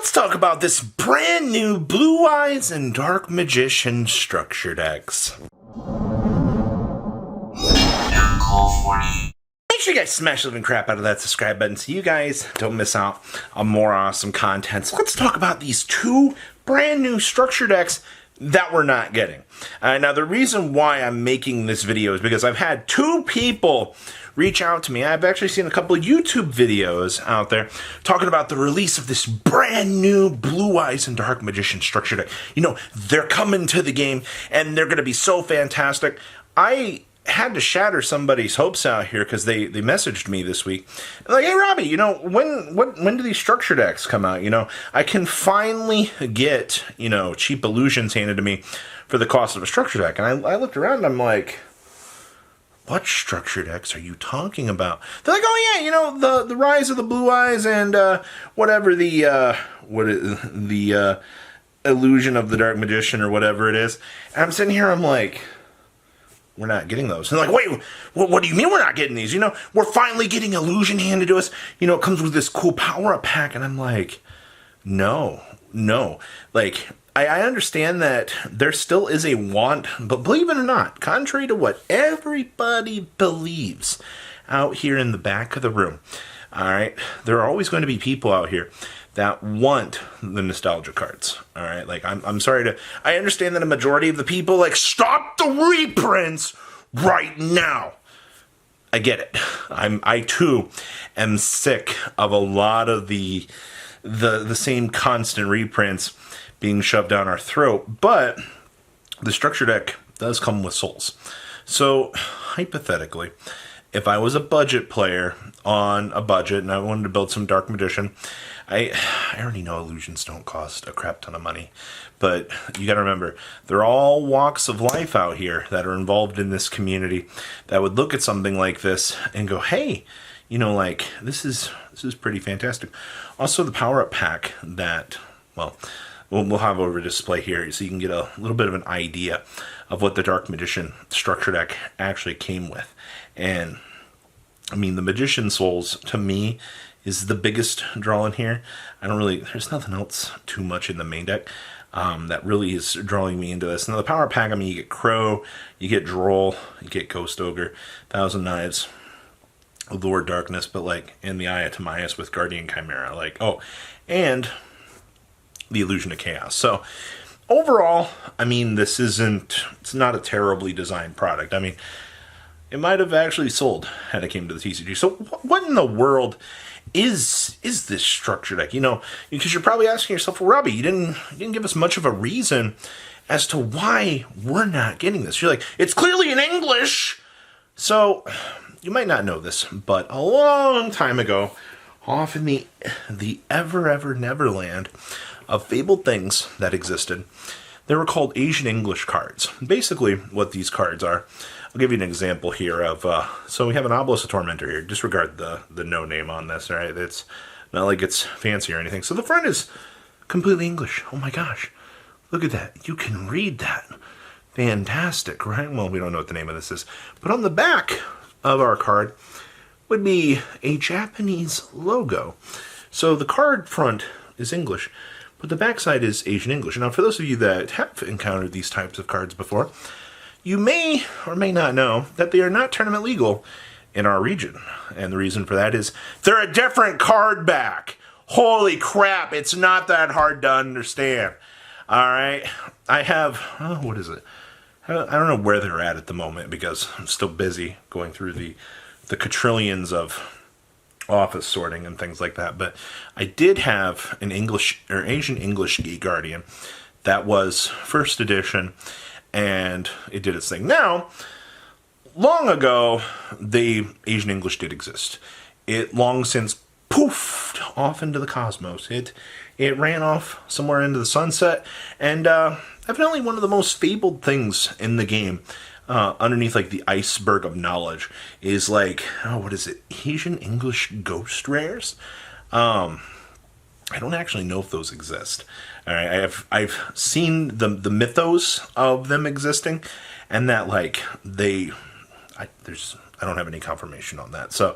Let's talk about this brand new Blue Eyes and Dark Magician structure decks. Make sure you guys smash the living crap out of that subscribe button so you guys don't miss out on more awesome content. So let's talk about these two brand new structure decks that we're not getting. Now, the reason why I'm making this video is because I've had two people reach out to me. I've actually seen a couple of YouTube videos out there talking about the release of this brand new Blue Eyes and Dark Magician structure deck. You know, they're coming to the game and they're going to be so fantastic. I had to shatter somebody's hopes out here because they messaged me this week. Like, hey, Robbie, you know, when do these structure decks come out? You know, I can finally get, you know, cheap illusions handed to me for the cost of a structure deck. And I looked around and I'm like, what structure decks are you talking about? They're like, oh yeah, you know, the Rise of the Blue Eyes and whatever the Illusion of the Dark Magician or whatever it is. And I'm sitting here, I'm like, we're not getting those. And they're like, wait, what do you mean we're not getting these? You know, we're finally getting Illusion handed to us. You know, it comes with this cool power-up pack. And I'm like, no. Like, I understand that there still is a want, but believe it or not, contrary to what everybody believes out here in the back of the room, all right, there are always going to be people out here that want the nostalgia cards, all right? Like, I'm sorry to... I understand that a majority of the people, like, stop the reprints right now. I get it. I too am sick of a lot of the same constant reprints being shoved down our throat, but the structure deck does come with souls. So, hypothetically, if I was a budget player on a budget and I wanted to build some Dark Magician, I already know illusions don't cost a crap ton of money, but you gotta remember, they're all walks of life out here that are involved in this community that would look at something like this and go, hey, you know, like, this is pretty fantastic. Also, the power-up pack that, well, we'll have over display here so you can get a little bit of an idea of what the Dark Magician structure deck actually came with. And, I mean, the Magician Souls, to me, is the biggest draw in here. There's nothing else too much in the main deck that really is drawing me into this. Now, the power pack, I mean, you get Crow, you get Droll, you get Ghost Ogre, Thousand Knives, Lord Darkness, but, like, in the Eye of Timaeus with Guardian Chimera. Like, oh, and the Illusion of Chaos. So, overall, I mean, it's not a terribly designed product. I mean, it might have actually sold had it came to the TCG. So, what in the world is this structure deck? You know, because you're probably asking yourself, well, Robbie, you didn't give us much of a reason as to why we're not getting this. You're like, it's clearly in English. So, you might not know this, but a long time ago, off in the ever Neverland of fabled things that existed, they were called Asian English cards. Basically, what these cards are, I'll give you an example here of, so we have an Obelisk Tormentor here. Disregard the no name on this, all right? It's not like it's fancy or anything. So the front is completely English. Oh my gosh. Look at that. You can read that. Fantastic, right? Well, we don't know what the name of this is. But on the back of our card would be a Japanese logo. So the card front is English, but the backside is Asian English. Now, for those of you that have encountered these types of cards before, you may or may not know that they are not tournament legal in our region. And the reason for that is they're a different card back. Holy crap, it's not that hard to understand. All right, I have, what is it? I don't know where they're at the moment because I'm still busy going through the quadrillions of office sorting and things like that, but I did have an English or Asian English Geek Guardian that was first edition, and it did its thing. Now, long ago, the Asian English did exist. It long since poofed off into the cosmos. It ran off somewhere into the sunset, and evidently one of the most fabled things in the game, underneath like the iceberg of knowledge, is like, what is it? Asian English Ghost Rares? I don't actually know if those exist. All right, I've seen the mythos of them existing, and that like I don't have any confirmation on that. So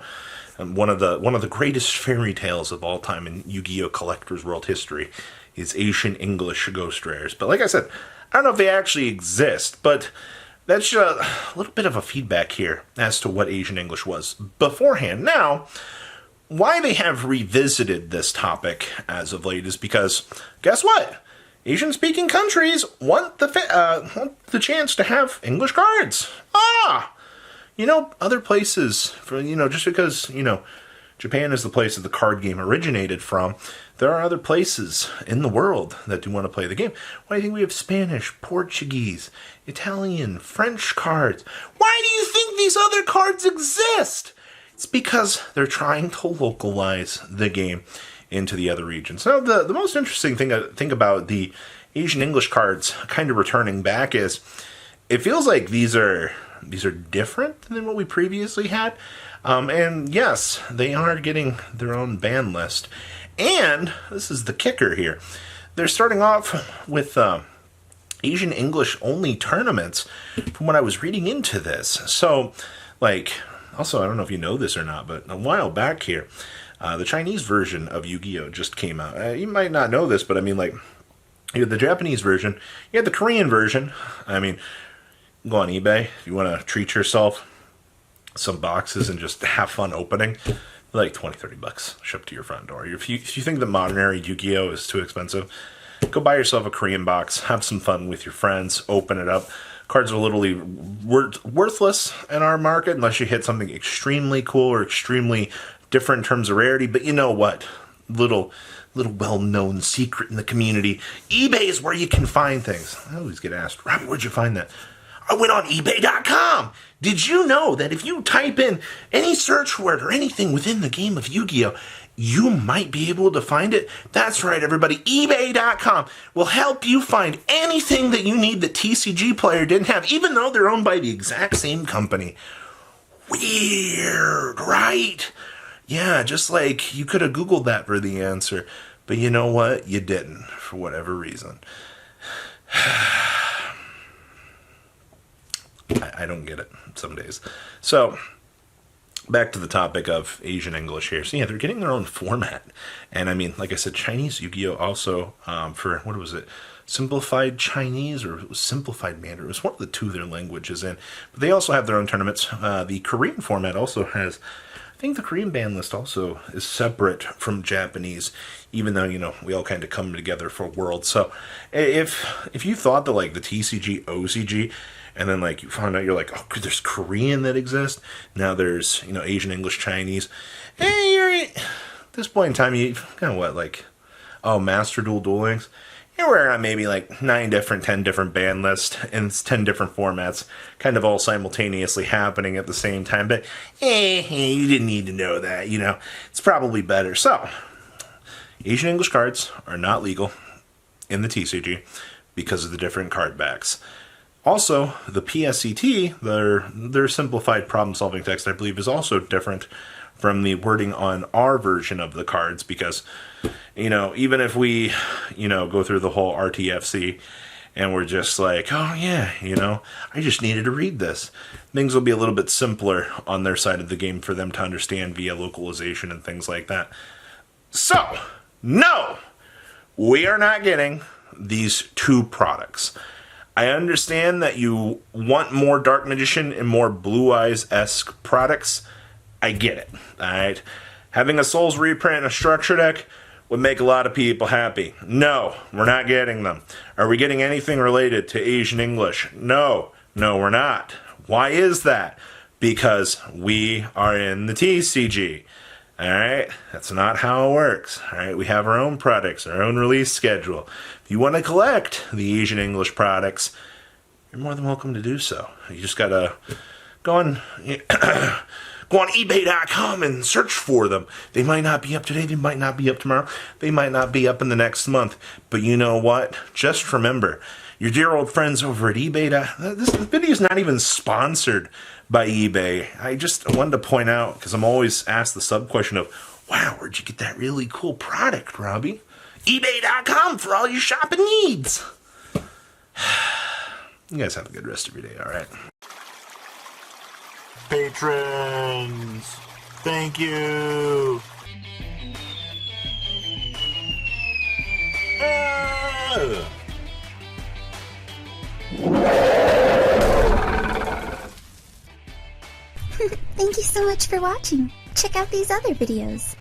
one of the greatest fairy tales of all time in Yu-Gi-Oh! Collector's World history is Asian English Ghost Rares. But like I said, I don't know if they actually exist, but that's a little bit of a feedback here as to what Asian English was beforehand. Now, why they have revisited this topic as of late is because, guess what? Asian-speaking countries want the chance to have English cards. Other places, just because, Japan is the place that the card game originated from, there are other places in the world that do want to play the game. Why do you think we have Spanish, Portuguese, Italian, French cards? Why do you think these other cards exist? It's because they're trying to localize the game into the other regions. Now, the most interesting thing I think about the Asian English cards kind of returning back is it feels like these are different than what we previously had. And yes, they are getting their own ban list. And this is the kicker here. They're starting off with Asian English only tournaments from what I was reading into this. So, also, I don't know if you know this or not, but a while back here, the Chinese version of Yu-Gi-Oh! Just came out. You might not know this, but you had the Japanese version, you had the Korean version. Go on eBay if you want to treat yourself some boxes and just have fun opening. Like $20-$30 shipped to your front door. If you think that modern era Yu-Gi-Oh! Is too expensive, go buy yourself a Korean box, have some fun with your friends, open it up. Cards are literally worthless in our market unless you hit something extremely cool or extremely different in terms of rarity. But you know what? Little well-known secret in the community. eBay is where you can find things. I always get asked, Robbie, where'd you find that? I went on eBay.com. Did you know that if you type in any search word or anything within the game of Yu-Gi-Oh!, you might be able to find it? That's right, everybody. eBay.com will help you find anything that you need that TCG Player didn't have, even though they're owned by the exact same company. Weird, right? Yeah, just like you could have Googled that for the answer. But you know what? You didn't, for whatever reason. I don't get it some days. So, back to the topic of Asian English here. So yeah, they're getting their own format. And like I said, Chinese Yu-Gi-Oh! Also, for, what was it? Simplified Chinese or Simplified Mandarin. It was one of the two their languages in. But they also have their own tournaments. The Korean format also has, I think the Korean ban list also is separate from Japanese, even though, we all kind of come together for World. So if you thought that the TCG, OCG, and then you found out you're there's Korean that exists. Now there's, Asian, English, Chinese. Hey, you're at this point in time, you kind of Master Duel Links. You're wearing on maybe 10 different band lists and 10 different formats, kind of all simultaneously happening at the same time. But hey, you didn't need to know that, It's probably better. So, Asian English cards are not legal in the TCG because of the different card backs. Also, the PSET, their simplified problem-solving text, I believe, is also different from the wording on our version of the cards because, even if we, go through the whole RTFC and we're just oh yeah, I just needed to read this, things will be a little bit simpler on their side of the game for them to understand via localization and things like that. So, no, we are not getting these two products. I understand that you want more Dark Magician and more Blue Eyes-esque products. I get it, alright? Having a Souls reprint and a structure deck would make a lot of people happy. No, we're not getting them. Are we getting anything related to Asian English? No, we're not. Why is that? Because we are in the TCG. Alright? That's not how it works. Alright? We have our own products, our own release schedule. If you want to collect the Asian English products, you're more than welcome to do so. You just gotta go on eBay.com and search for them. They might not be up today, they might not be up tomorrow, they might not be up in the next month. But you know what? Just remember, your dear old friends over at eBay. This video is not even sponsored by eBay. I just wanted to point out, because I'm always asked the sub-question of, wow, where'd you get that really cool product, Robbie? eBay.com for all your shopping needs. You guys have a good rest of your day, alright? Patrons! Thank you. Thank you so much for watching. Check out these other videos.